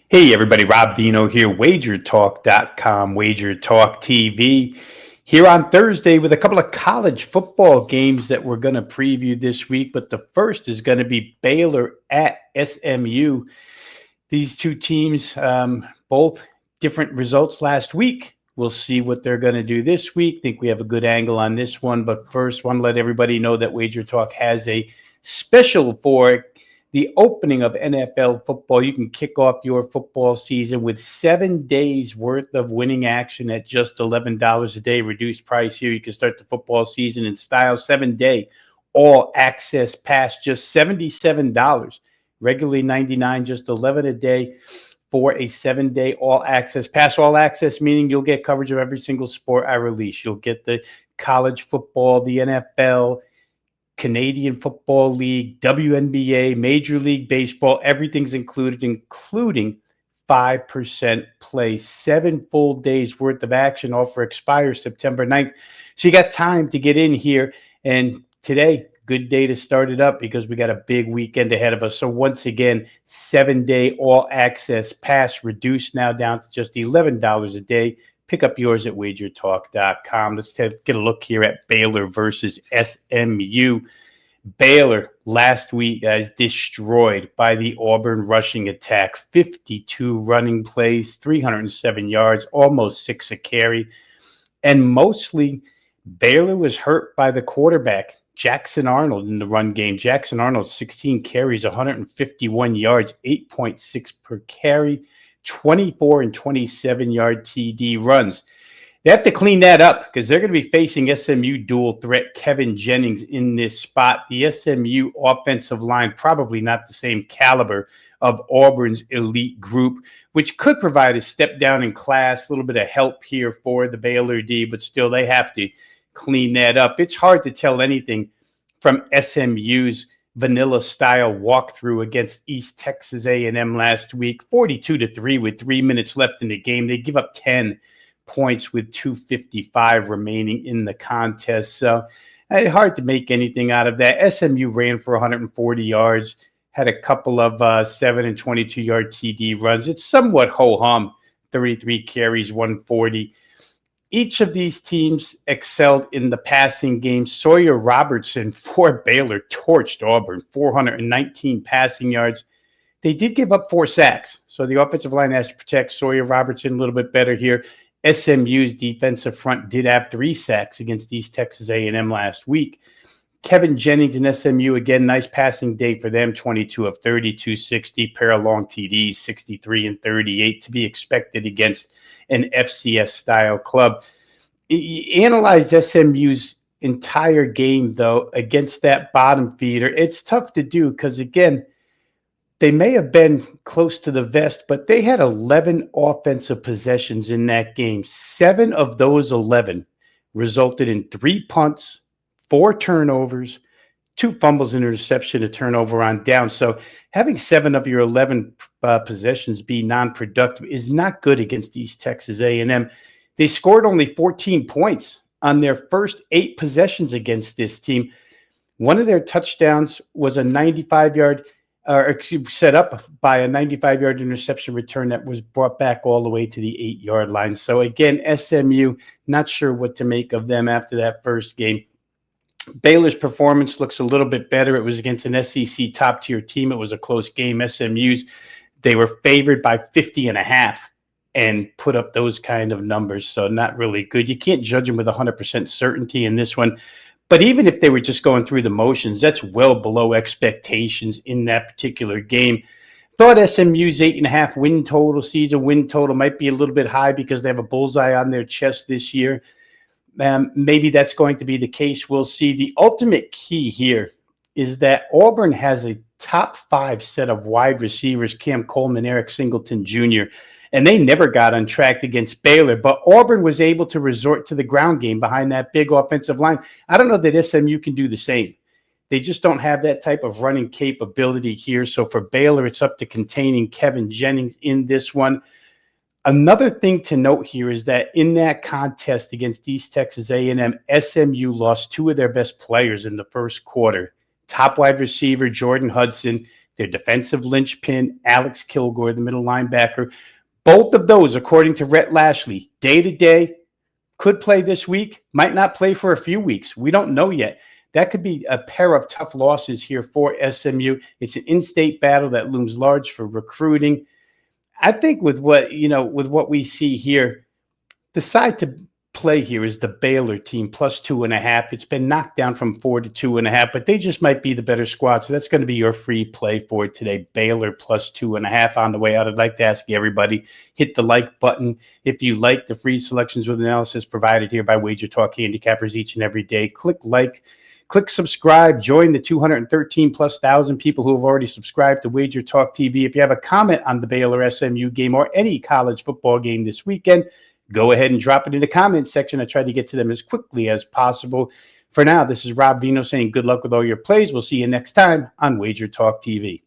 Hey everybody, Rob Veno here, WagerTalk.com, WagerTalk TV, here on Thursday with a couple of college football games that we're going to preview this week. But the first is going to be Baylor at SMU. These two teams, both different results last week. We'll see what they're going to do this week. Think we have a good angle on this one. But first, want to let everybody know that Wager Talk has a special for the opening of NFL football. You can kick off your football season with 7 days worth of winning action at just $11 a day, reduced price here. You can start the football season in style, 7-day all access pass, just $77. Regularly $99, just $11 a day for a 7-day all access pass. All access meaning you'll get coverage of every single sport I release. You'll get the college football, the NFL, Canadian Football League, WNBA, Major League Baseball. Everything's included, including 5% play. 7 full days worth of action. Offer expires September 9th. So you got time to get in here. And today, good day to start it up because we got a big weekend ahead of us. So once again, 7-day all access pass reduced now down to just $11 a day. Pick up yours at WagerTalk.com. Let's get a look here at Baylor versus SMU. Baylor last week destroyed by the Auburn rushing attack. 52 running plays, 307 yards, almost 6 a carry. And mostly Baylor was hurt by the quarterback, Jackson Arnold, in the run game. Jackson Arnold, 16 carries, 151 yards, 8.6 per carry. 24 and 27-yard TD runs. They have to clean that up because they're going to be facing SMU dual threat Kevin Jennings in this spot. The SMU offensive line, probably not the same caliber of Auburn's elite group, which could provide a step down in class, a little bit of help here for the Baylor D, but still they have to clean that up. It's hard to tell anything from SMU's vanilla style walkthrough against East Texas A&M last week, 42-3 with 3 minutes left in the game. They give up 10 points with 2:55 remaining in the contest. So hard to make anything out of that. SMU ran for 140 yards, had a couple of 7 and 22-yard TD runs. It's somewhat ho-hum, 33 carries, 140. Each of these teams excelled in the passing game. Sawyer Robertson for Baylor torched Auburn, 419 passing yards. They did give up 4 sacks, so the offensive line has to protect Sawyer Robertson a little bit better here. SMU's defensive front did have 3 sacks against East Texas A&M last week. Kevin Jennings and SMU, again, nice passing day for them, 22 of 30, 260, pair of long TDs, 63 and 38 to be expected against an FCS-style club. He analyzed SMU's entire game, though, against that bottom feeder. It's tough to do because, again, they may have been close to the vest, but they had 11 offensive possessions in that game. 7 of those 11 resulted in 3 punts, 4 turnovers, 2 fumbles, and interception, a turnover on down. So having 7 of your 11 possessions be non-productive is not good against East Texas A&M. They scored only 14 points on their first 8 possessions against this team. One of their touchdowns was a 95-yard, set up by a 95-yard interception return that was brought back all the way to the 8-yard line. So again, SMU, not sure what to make of them after that first game. Baylor's performance looks a little bit better. It was against an SEC top-tier team. It was a close game. SMU's, they were favored by 50.5 and put up those kind of numbers, so not really good. You can't judge them with 100% certainty in this one. But even if they were just going through the motions, that's well below expectations in that particular game. Thought SMU's 8.5 season win total might be a little bit high because they have a bullseye on their chest this year. Maybe that's going to be the case. We'll see. The ultimate key here is that Auburn has a top 5 set of wide receivers, Cam Coleman, Eric Singleton Jr., and they never got on track against Baylor. But Auburn was able to resort to the ground game behind that big offensive line. I don't know that SMU can do the same. They just don't have that type of running capability here. So for Baylor, it's up to containing Kevin Jennings in this one. Another thing to note here is that in that contest against East Texas A&M, SMU lost 2 of their best players in the first quarter. Top wide receiver Jordan Hudson their defensive linchpin, Alex Kilgore, the middle linebacker. Both of those, according to Rhett Lashley, day to day, could play this week, might not play for a few weeks. We don't know yet. That could be a pair of tough losses here for SMU. It's an in-state battle that looms large for recruiting. I think with what we see here, the side to play here is the Baylor team plus 2.5. It's been knocked down from 4 to 2.5, but they just might be the better squad. So that's going to be your free play for today. Baylor plus 2.5 on the way out. I'd like to ask everybody, hit the like button if you like the free selections with analysis provided here by WagerTalk handicappers each and every day. Click like. Click subscribe, join the 213 plus thousand people who have already subscribed to WagerTalk TV. If you have a comment on the Baylor SMU game or any college football game this weekend, go ahead and drop it in the comments section. I try to get to them as quickly as possible. For now, this is Rob Veno saying good luck with all your plays. We'll see you next time on WagerTalk TV.